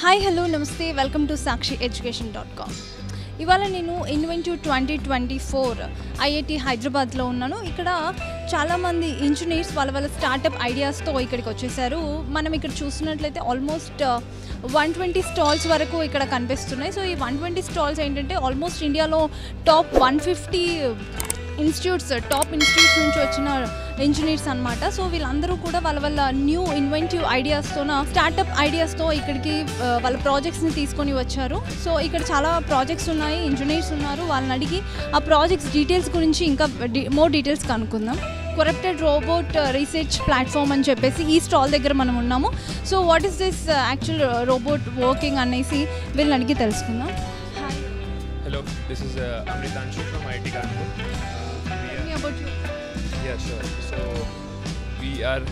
Hi hello నమస్తే welcome to sakshieducation.com. ఇవాళ నేను ఇన్వెంటివ్ 2024 ఐఐటి హైదరాబాద్లో ఉన్నాను. ఇక్కడ చాలామంది ఇంజనీర్స్ వాళ్ళ స్టార్టప్ ఐడియాస్తో ఇక్కడికి వచ్చేసారు. మనం ఇక్కడ చూస్తున్నట్లయితే ఆల్మోస్ట్ 120 స్టాల్స్ వరకు ఇక్కడ కనిపిస్తున్నాయి. సో ఈ 120 స్టాల్స్ ఏంటంటే ఆల్మోస్ట్ ఇండియాలో టాప్ 150 ఇన్స్టిట్యూట్స్ నుంచి వచ్చిన ఇంజనీర్స్ అనమాట. సో వీళ్ళందరూ కూడా వాళ్ళ న్యూ ఇన్వెంటివ్ ఐడియాస్తో స్టార్టప్ ఐడియాస్తో ఇక్కడికి వాళ్ళ ప్రాజెక్ట్స్ని తీసుకొని వచ్చారు. సో ఇక్కడ చాలా ప్రాజెక్ట్స్ ఉన్నాయి, ఇంజనీర్స్ ఉన్నారు. వాళ్ళని అడిగి ఆ ప్రాజెక్ట్స్ డీటెయిల్స్ గురించి ఇంకా మోర్ డీటెయిల్స్ కనుక్కుందాం. కొరప్టెడ్ రోబోట్ రీసెర్చ్ ప్లాట్ఫామ్ అని చెప్పేసి ఈ స్టాల్ దగ్గర మనం ఉన్నాము. So what is this actual robot working అనేసి వీళ్ళని అడిగి తెలుసుకుందాం. Hello, this is Amritanshu from IIT Kanpur. Tell me about you. Yeah, sure. So we are,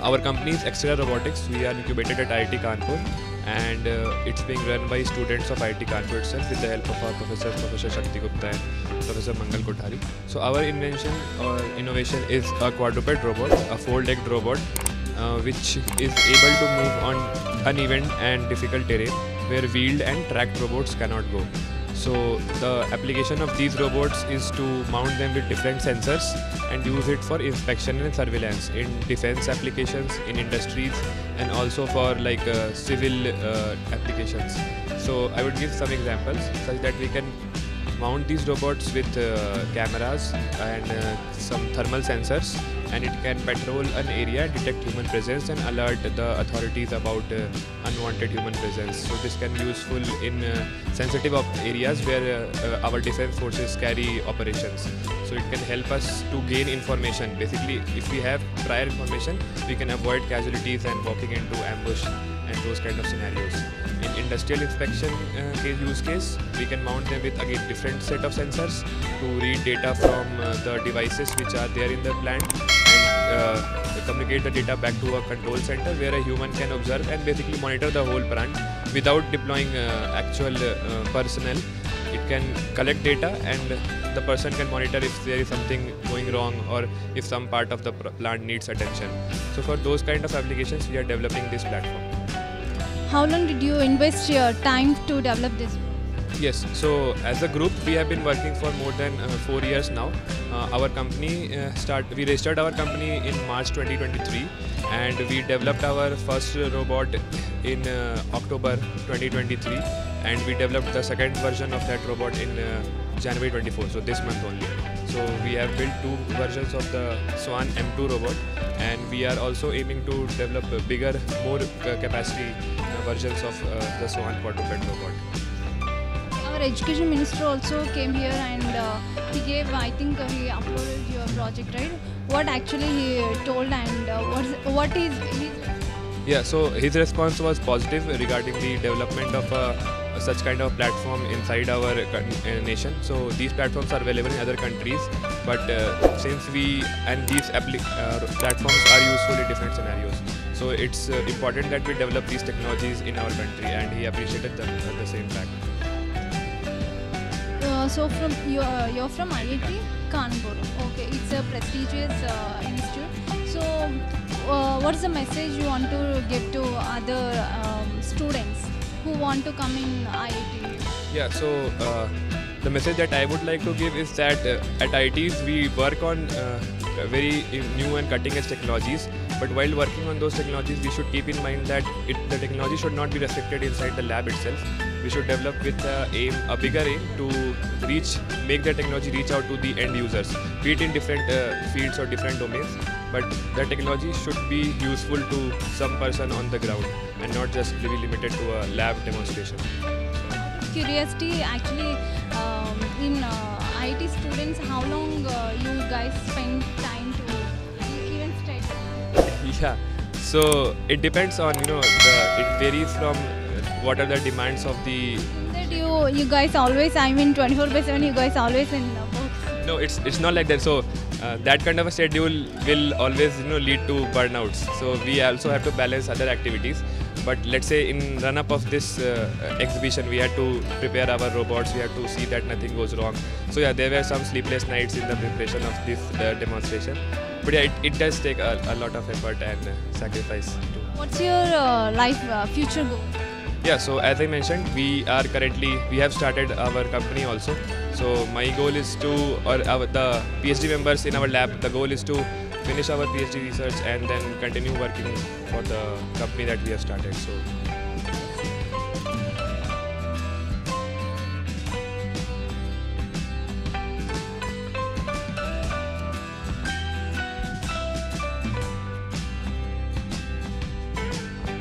our company is Extra Robotics. We are incubated at IIT Kanpur, and it's being run by students of IIT Kanpur itself with the help of our Professor Shakti Gupta and Professor Mangal Kothari. So our invention or innovation is a quadruped robot, a four-legged robot, which is able to move on uneven and difficult terrain where wheeled and tracked robots cannot go. So the application of these robots is to mount them with different sensors and use it for inspection and surveillance in defense applications, in industries, and also for like civil applications. So I would give some examples such that we can mount these robots with cameras and some thermal sensors, and it can patrol an area, detect human presence, and alert the authorities about unwanted human presence. So this can be useful in sensitive areas where our defense forces carry operations. So it can help us to gain information. Basically, if we have prior information, we can avoid casualties and walking into ambush and those kind of scenarios. In industrial inspection use case, we can mount them with again different set of sensors to read data from the devices which are there in the plant and communicate the data back to a control center where a human can observe and basically monitor the whole plant without deploying actual personnel. It can collect data and the person can monitor if there is something going wrong or if some part of the plant needs attention. So for those kind of applications, we are developing this platform. How long did you invest your time to develop this? Yes, so as a group we have been working for more than 4 years now. Our company we registered our company in March 2023 and we developed our first robot in October 2023 and we developed the second version of that robot in January 24, so this month only. So we have built 2 versions of the Swan M2 robot and we are also aiming to develop bigger, more capacity versions of the Swan quadruped robot. Our education minister also came here and he gave, I think he uploaded your project, right? What actually he told and what is his... Yeah, so his response was positive regarding the development of such kind of platform inside our nation. So these platforms are available in other countries, but since these platforms are useful in different scenarios, so it's important that we develop these technologies in our country, and he appreciated the same fact. So you're from IIT Kanpur. Okay, it's a prestigious institute. So what is the message you want to give to other students who want to come in IIT? Yeah, so the message that I would like to give is that at IITs we work on very new and cutting edge technologies, but while working on those technologies we should keep in mind that the technology should not be restricted inside the lab itself. We should develop with a bigger aim to make the technology reach out to the end users, be it in different fields or different domains, but the technology should be useful to some person on the ground and not just be limited to a lab demonstration. Curiosity, actually in IIT students, how long you guys spend time to even study? Yeah, so it depends on, it varies from what are the demands of the... That you guys always, I mean 24/7 you guys always in books? No, it's not like that. So that kind of a schedule will always lead to burnouts. So we also have to balance other activities. But let's say in run up of this exhibition, we had to prepare our robots. We had to see that nothing goes wrong. So yeah, there were some sleepless nights in the preparation of this demonstration. But yeah, it does take a lot of effort and sacrifice too. What's your life future goal? Yeah, so as I mentioned, we have started our company also. So my goal is to, or the PhD members in our lab, the goal is to finish our PhD research and then continue working for the company that we have started. So